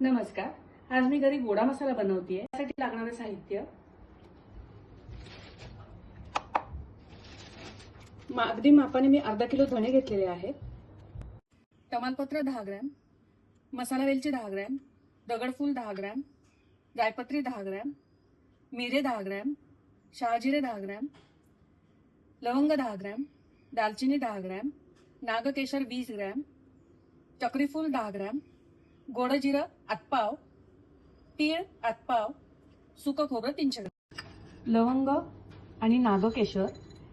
नमस्कार. आज मी घरी गोडा मसाला बनवतेय. त्यासाठी लागणारे साहित्य अगदी मापाने मी अर्धा किलो धणे घेतलेले आहेत. तमालपत्र 10 ग्रॅम, मसाला वेलची 10 ग्रॅम, दगडफूल 10 ग्रॅम, जायपत्री 10 ग्रॅम, मिरे 10 ग्रॅम, शहाजिरे 10 ग्रॅम, लवंग 10 ग्रॅम, दालचिनी 10 ग्रॅम, नागकेशर 20 ग्रॅम, चक्रीफूल 10 ग्रॅम, गोड जिरं आतपाव, तीळ आतपाव, सुकं खोबरं 300 ग्रॅम. लवंग आणि नागकेशर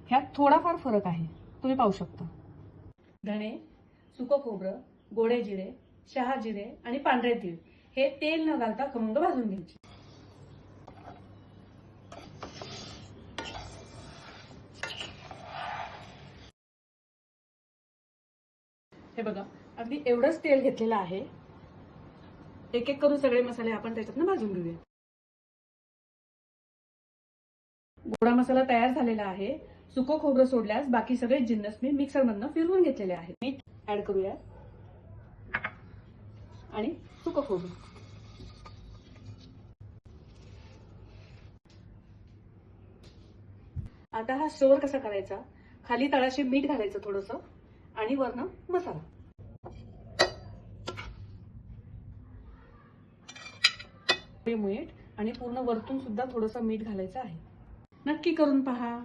ह्यात थोडाफार फरक आहे, तुम्ही पाहू शकता. धणे, सुकं खोबरं, गोडे जिरे, शहाजिरे आणि पांढरे तीळ हे तेल न घालता खमंग भाजून घ्यायचे. हे बघा, अगदी एवढंच तेल घेतलेलं आहे. एक एक करून सगळे मसाले आपण त्याच्यातनं भाजून घेऊया. गोडा मसाला तयार झालेला आहे. सुकं खोबरं सोडल्यास बाकी सगळे जिन्नस मी मिक्सर मधनं फिरवून घेतलेले आहेत. मीठ ऍड करूया आणि सुकं खोबरं. आता हा स्टोअर कसा करायचा? खाली तळाशी मीठ घालायचं थोडंसं आणि वरनं मसाला. मीठ आणि पूर्ण वरतून सुद्धा थोडंसं मीठ घालायचं आहे. नक्की करून पहा.